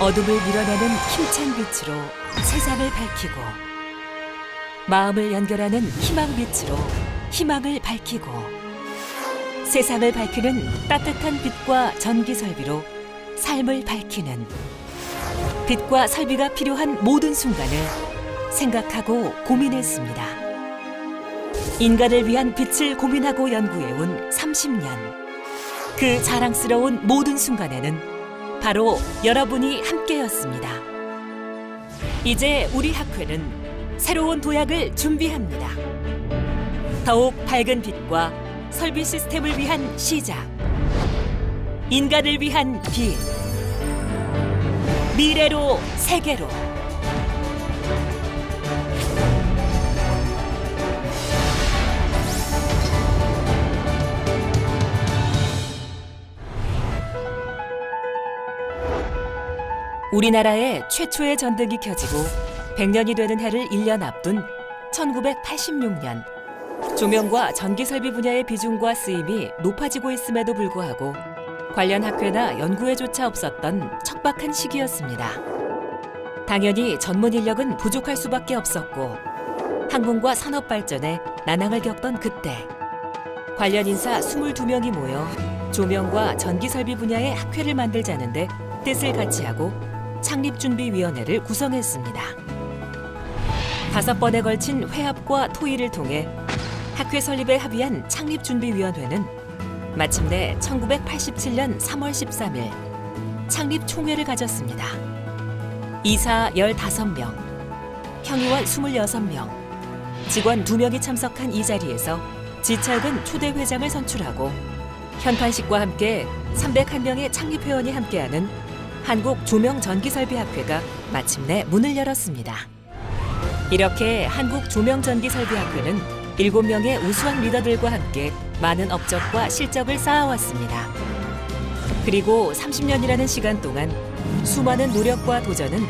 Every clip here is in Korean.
어둠을 밀어내는 힘찬 빛으로 세상을 밝히고, 마음을 연결하는 희망빛으로 희망을 밝히고, 세상을 밝히는 따뜻한 빛과 전기 설비로 삶을 밝히는, 빛과 설비가 필요한 모든 순간을 생각하고 고민했습니다. 인간을 위한 빛을 고민하고 연구해온 30년. 그 자랑스러운 모든 순간에는 바로 여러분이 함께였습니다. 이제 우리 학회는 새로운 도약을 준비합니다. 더욱 밝은 빛과 설비 시스템을 위한 시작. 인간을 위한 빛. 미래로 세계로. 우리나라의 최초의 전등이 켜지고 100년이 되는 해를 1년 앞둔 1986년, 조명과 전기 설비 분야의 비중과 쓰임이 높아지고 있음에도 불구하고 관련 학회나 연구회조차 없었던 척박한 시기였습니다. 당연히 전문 인력은 부족할 수밖에 없었고, 항공과 산업 발전에 난항을 겪던 그때, 관련 인사 22명이 모여 조명과 전기 설비 분야의 학회를 만들자는데 뜻을 같이 하고 창립준비위원회를 구성했습니다. 5번에 걸친 회합과 토의를 통해 학회 설립에 합의한 창립준비위원회는 마침내 1987년 3월 13일 창립 총회를 가졌습니다. 이사 15명, 형의원 26명, 직원 2명이 참석한 이 자리에서 지철근 초대 회장을 선출하고 현판식과 함께 301명의 창립회원이 함께하는 한국조명전기설비학회가 마침내 문을 열었습니다. 이렇게 한국조명전기설비학회는 7명의 우수한 리더들과 함께 많은 업적과 실적을 쌓아왔습니다. 그리고 30년이라는 시간 동안 수많은 노력과 도전은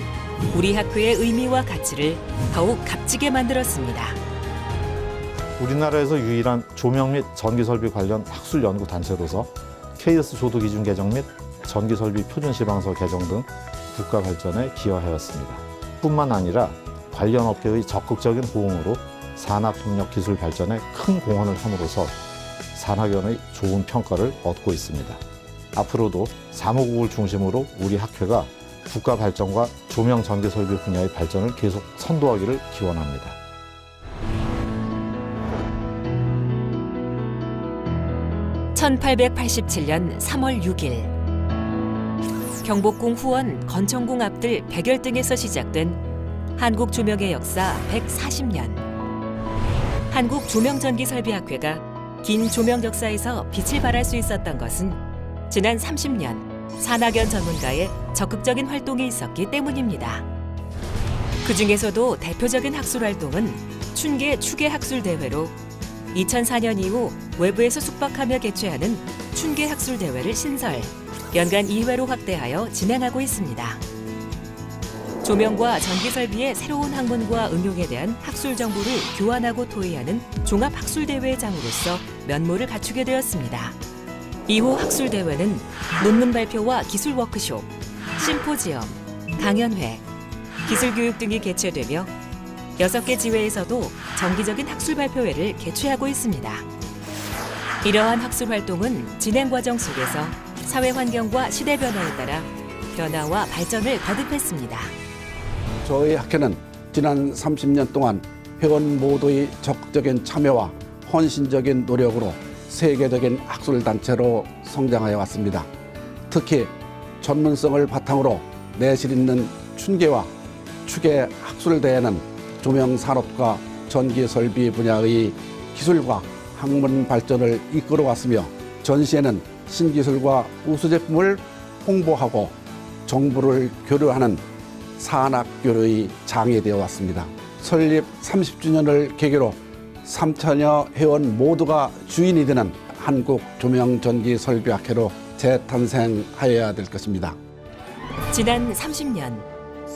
우리 학회의 의미와 가치를 더욱 값지게 만들었습니다. 우리나라에서 유일한 조명 및 전기설비 관련 학술 연구 단체로서 KS 조도 기준 개정 및 전기설비 표준 시방서 개정 등 국가 발전에 기여하였습니다. 뿐만 아니라 관련 업계의 적극적인 호응으로 산학동력 기술 발전에 큰 공헌을 함으로써 산학연의 좋은 평가를 얻고 있습니다. 앞으로도 사무국을 중심으로 우리 학회가 국가 발전과 조명 전기설비 분야의 발전을 계속 선도하기를 기원합니다. (1887년 3월 6일) 경복궁 후원 건천궁 앞들 백열등에서 시작된 한국조명의 역사 140년. 한국조명전기설비학회가 긴 조명 역사에서 빛을 발할 수 있었던 것은 지난 30년 산학연 전문가의 적극적인 활동이 있었기 때문입니다. 그 중에서도 대표적인 학술 활동은 춘계 추계 학술 대회로 2004년 이후 외부에서 숙박하며 개최하는 춘계 학술 대회를 신설, 연간 2회로 확대하여 진행하고 있습니다. 조명과 전기 설비의 새로운 학문과 응용에 대한 학술 정보를 교환하고 토의하는 종합 학술 대회의 장으로서 면모를 갖추게 되었습니다. 이후 학술 대회는 논문 발표와 기술 워크숍, 심포지엄, 강연회, 기술 교육 등이 개최되며 6개 지회에서도 정기적인 학술 발표회를 개최하고 있습니다. 이러한 학술 활동은 진행 과정 속에서 사회 환경과 시대 변화에 따라 변화와 발전을 거듭했습니다. 저희 학회는 지난 30년 동안 회원 모두의 적극적인 참여와 헌신적인 노력으로 세계적인 학술단체로 성장하여 왔습니다. 특히 전문성을 바탕으로 내실 있는 춘계와 추계 학술대회는 조명산업과 전기설비 분야의 기술과 학문 발전을 이끌어왔으며 전시에는 신기술과 우수제품을 홍보하고 정보를 교류하는 산학교류의 장이 되어 왔습니다. 설립 30주년을 계기로 3천여 회원 모두가 주인이 되는 한국조명전기설비학회로 재탄생하여야 될 것입니다. 지난 30년,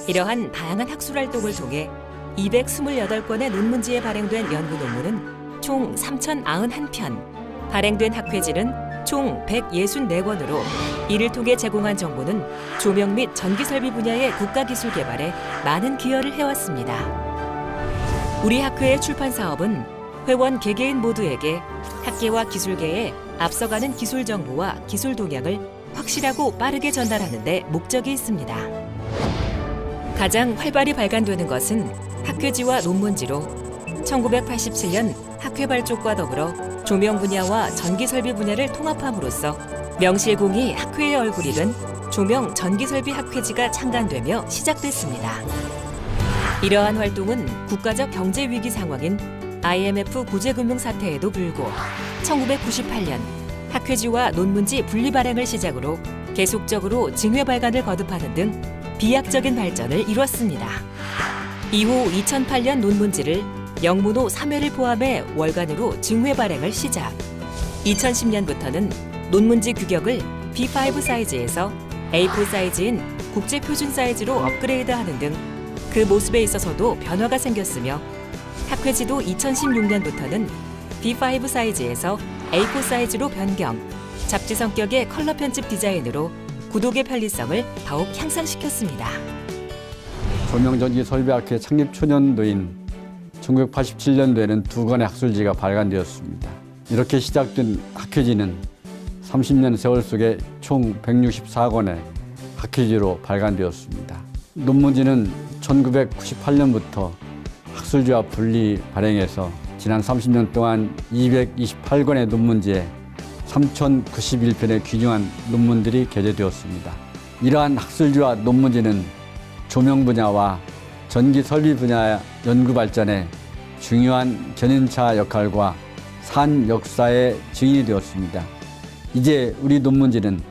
이러한 다양한 학술 활동을 통해 228건의 논문지에 발행된 연구 논문은 총 3,091편, 발행된 학회지는 총 164권으로 이를 통해 제공한 정보는 조명 및 전기 설비 분야의 국가 기술 개발에 많은 기여를 해왔습니다. 우리 학회의 출판 사업은 회원 개개인 모두에게 학계와 기술계에 앞서가는 기술 정보와 기술 동향을 확실하고 빠르게 전달하는 데 목적이 있습니다. 가장 활발히 발간되는 것은 학회지와 논문지로 1987년 학회 발족과 더불어 조명 분야와 전기 설비 분야를 통합함으로써 명실공히 학회의 얼굴이 된 조명 전기 설비 학회지가 창간되며 시작됐습니다. 이러한 활동은 국가적 경제 위기 상황인 IMF 구제금융 사태에도 불고 1998년 학회지와 논문지 분리 발행을 시작으로 계속적으로 증회 발간을 거듭하는 등 비약적인 발전을 이뤘습니다. 이후 2008년 논문지를 영문호 3회를 포함해 월간으로 증회 발행을 시작. 2010년부터는 논문지 규격을 B5 사이즈에서 A4 사이즈인 국제 표준 사이즈로 업그레이드하는 등 그 모습에 있어서도 변화가 생겼으며 학회지도 2016년부터는 B5 사이즈에서 A4 사이즈로 변경, 잡지 성격의 컬러 편집 디자인으로 구독의 편리성을 더욱 향상시켰습니다. 조명전기 설비학회 창립 초년도인 1987년도에는 2권의 학술지가 발간되었습니다. 이렇게 시작된 학회지는 30년 세월 속에 총 164권의 학회지로 발간되었습니다. 논문지는 1998년부터 학술지와 분리 발행해서 지난 30년 동안 228권의 논문지에 3,091편의 귀중한 논문들이 게재되었습니다. 이러한 학술지와 논문지는 조명 분야와 전기 설비 분야 연구 발전에 중요한 견인차 역할과 산 역사의 증인이 되었습니다. 이제 우리 논문지는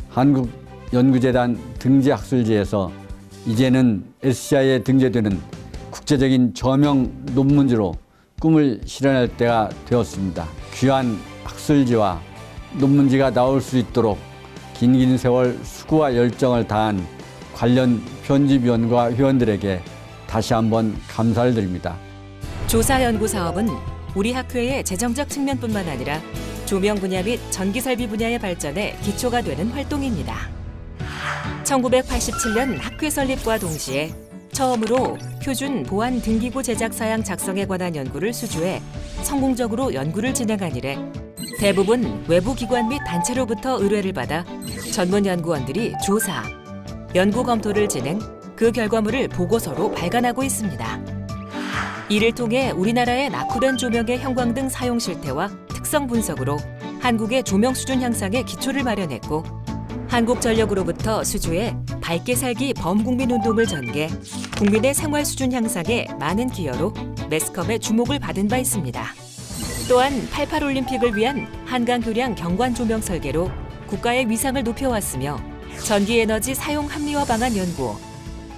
한국연구재단 등재 학술지에서 이제는 SCI에 등재되는 국제적인 저명 논문지로 꿈을 실현할 때가 되었습니다. 귀한 학술지와 논문지가 나올 수 있도록 긴 세월 수고와 열정을 다한 관련 편집위원과 회원들에게 다시 한번 감사를 드립니다. 조사 연구 사업은 우리 학회의 재정적 측면뿐만 아니라 조명 분야 및 전기 설비 분야의 발전에 기초가 되는 활동입니다. 1987년 학회 설립과 동시에 처음으로 표준 보안 등기구 제작 사양 작성에 관한 연구를 수주해 성공적으로 연구를 진행한 이래 대부분 외부 기관 및 단체로부터 의뢰를 받아 전문 연구원들이 조사, 연구 검토를 진행, 그 결과물을 보고서로 발간하고 있습니다. 이를 통해 우리나라의 낙후된 조명의 형광등 사용 실태와 특성 분석으로 한국의 조명 수준 향상에 기초를 마련했고 한국전력으로부터 수주해 밝게 살기 범국민 운동을 전개, 국민의 생활 수준 향상에 많은 기여로 매스컴의 주목을 받은 바 있습니다. 또한 88 올림픽을 위한 한강 교량 경관 조명 설계로 국가의 위상을 높여왔으며 전기 에너지 사용 합리화 방안 연구,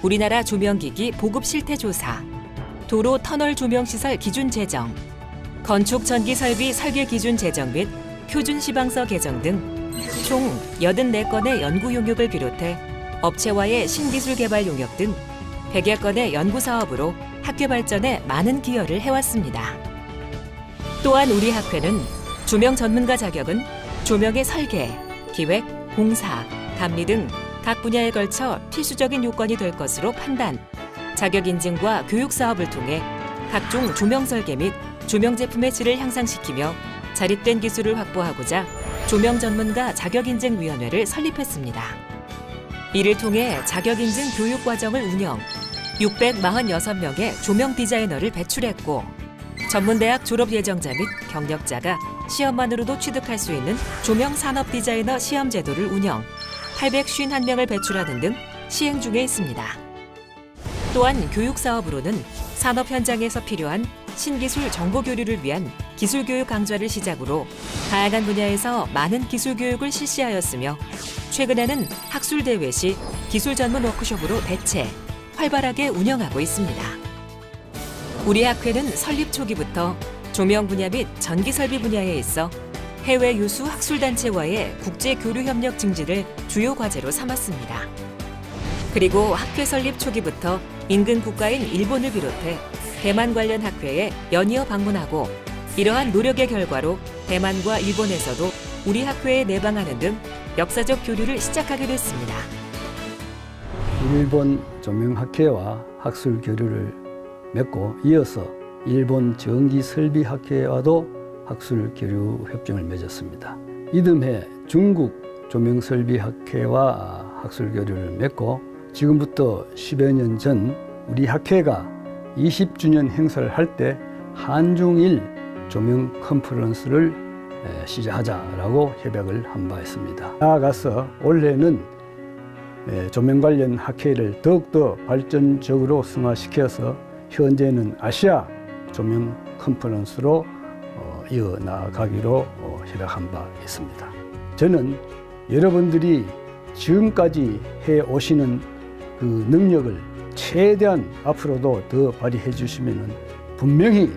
우리나라 조명기기 보급 실태 조사, 도로 터널 조명 시설 기준 제정, 건축 전기 설비 설계 기준 제정 및 표준 시방서 개정 등 총 84건의 연구 용역을 비롯해 업체와의 신기술 개발 용역 등 100여 건의 연구 사업으로 학회 발전에 많은 기여를 해왔습니다. 또한 우리 학회는 조명 전문가 자격은 조명의 설계, 기획, 공사, 감리 등 각 분야에 걸쳐 필수적인 요건이 될 것으로 판단, 자격 인증과 교육 사업을 통해 각종 조명 설계 및 조명 제품의 질을 향상시키며 자립된 기술을 확보하고자 조명 전문가 자격인증위원회를 설립했습니다. 이를 통해 자격인증 교육 과정을 운영, 646명의 조명 디자이너를 배출했고 전문대학 졸업 예정자 및 경력자가 시험만으로도 취득할 수 있는 조명 산업 디자이너 시험 제도를 운영, 851명을 배출하는 등 시행 중에 있습니다. 또한 교육 사업으로는 산업 현장에서 필요한 신기술 정보 교류를 위한 기술 교육 강좌를 시작으로 다양한 분야에서 많은 기술 교육을 실시하였으며 최근에는 학술 대회 시 기술 전문 워크숍으로 대체 활발하게 운영하고 있습니다. 우리 학회는 설립 초기부터 조명 분야 및 전기 설비 분야에 있어 해외 유수 학술단체와의 국제 교류 협력 증진을 주요 과제로 삼았습니다. 그리고 학회 설립 초기부터 인근 국가인 일본을 비롯해 대만 관련 학회에 연이어 방문하고 이러한 노력의 결과로 대만과 일본에서도 우리 학회에 내방하는 등 역사적 교류를 시작하게 됐습니다. 일본 조명학회와 학술 교류를 맺고 이어서 일본 전기설비학회와도 학술 교류 협정을 맺었습니다. 이듬해 중국 조명설비학회와 학술 교류를 맺고 지금부터 10여 년 전 우리 학회가 20주년 행사를 할 때 한중일 조명 컨퍼런스를 시작하자라고 협약을 한 바 있습니다. 나아가서 올해는 조명 관련 학회를 더욱더 발전적으로 승화시켜서 현재는 아시아 조명 컨퍼런스로 이어나가기로 협약한 바 있습니다. 저는 여러분들이 지금까지 해오시는 그 능력을 최대한 앞으로도 더 발휘해 주시면 분명히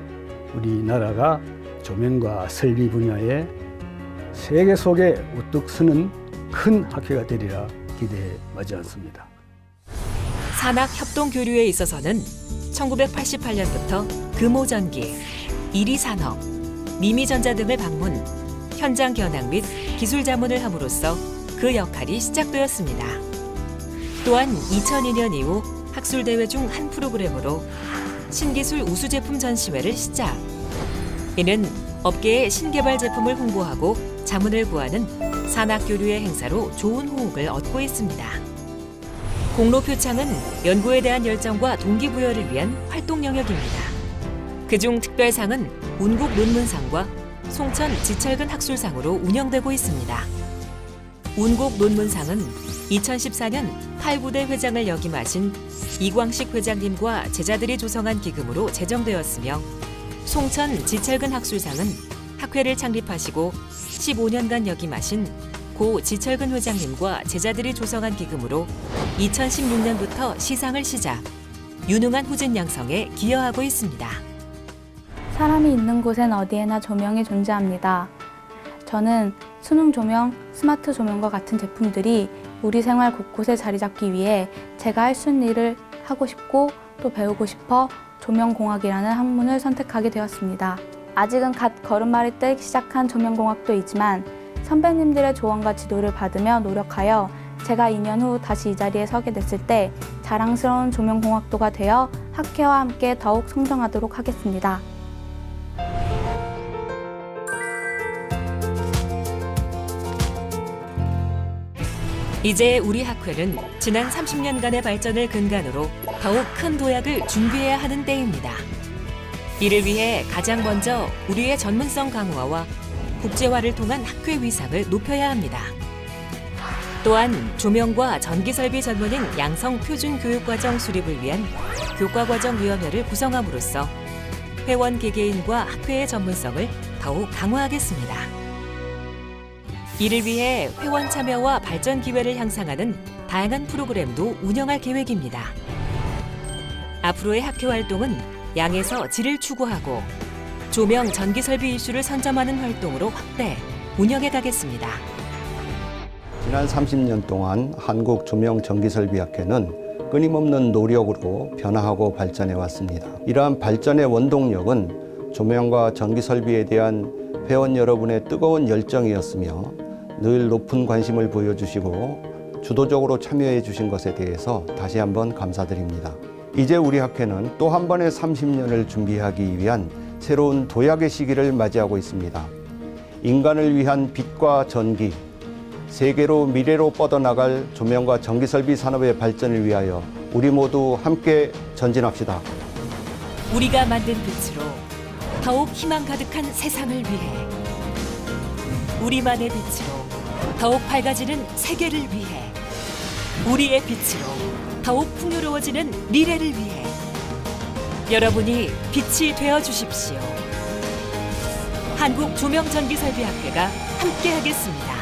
우리나라가 조명과 설비 분야에 세계 속에 우뚝 서는 큰 학회가 되리라 기대해 마지 않습니다. 산학 협동 교류에 있어서는 1988년부터 금호전기, 이리산업, 미미전자 등을 방문, 현장 견학 및 기술 자문을 함으로써 그 역할이 시작되었습니다. 또한 2002년 이후 학술대회 중 한 프로그램으로 신기술 우수제품 전시회를 시작. 이는 업계의 신개발 제품을 홍보하고 자문을 구하는 산학교류의 행사로 좋은 호응을 얻고 있습니다. 공로 표창은 연구에 대한 열정과 동기부여를 위한 활동 영역입니다. 그중 특별상은 운국 논문상과 송천 지철근 학술상으로 운영되고 있습니다. 운국 논문상은 2014년 8부대 회장을 역임하신 이광식 회장님과 제자들이 조성한 기금으로 제정되었으며 송천 지철근 학술상은 학회를 창립하시고 15년간 역임하신 고 지철근 회장님과 제자들이 조성한 기금으로 2016년부터 시상을 시작, 유능한 후진 양성에 기여하고 있습니다. 사람이 있는 곳엔 어디에나 조명이 존재합니다. 저는 수능 조명, 스마트 조명과 같은 제품들이 우리 생활 곳곳에 자리 잡기 위해 제가 할 수 있는 일을 하고 싶고 또 배우고 싶어 조명공학이라는 학문을 선택하게 되었습니다. 아직은 갓 걸음마를 떼기 시작한 조명공학도이지만 선배님들의 조언과 지도를 받으며 노력하여 제가 2년 후 다시 이 자리에 서게 됐을 때 자랑스러운 조명공학도가 되어 학회와 함께 더욱 성장하도록 하겠습니다. 이제 우리 학회는 지난 30년간의 발전을 근간으로 더욱 큰 도약을 준비해야 하는 때입니다. 이를 위해 가장 먼저 우리의 전문성 강화와 국제화를 통한 학회 위상을 높여야 합니다. 또한 조명과 전기설비 전문인 양성 표준 교육과정 수립을 위한 교과과정위원회를 구성함으로써 회원 개개인과 학회의 전문성을 더욱 강화하겠습니다. 이를 위해 회원 참여와 발전 기회를 향상하는 다양한 프로그램도 운영할 계획입니다. 앞으로의 학회 활동은 양에서 질을 추구하고 조명 전기 설비 이슈를 선점하는 활동으로 확대, 운영해 가겠습니다. 지난 30년 동안 한국조명전기설비학회는 끊임없는 노력으로 변화하고 발전해 왔습니다. 이러한 발전의 원동력은 조명과 전기설비에 대한 회원 여러분의 뜨거운 열정이었으며 늘 높은 관심을 보여주시고 주도적으로 참여해 주신 것에 대해서 다시 한번 감사드립니다. 이제 우리 학회는 또 한 번의 30년을 준비하기 위한 새로운 도약의 시기를 맞이하고 있습니다. 인간을 위한 빛과 전기, 세계로 미래로 뻗어나갈 조명과 전기설비 산업의 발전을 위하여 우리 모두 함께 전진합시다. 우리가 만든 빛으로 더욱 희망 가득한 세상을 위해, 우리만의 빛으로 더욱 밝아지는 세계를 위해, 우리의 빛으로 더욱 풍요로워지는 미래를 위해 여러분이 빛이 되어 주십시오. 한국조명전기설비학회가 함께하겠습니다.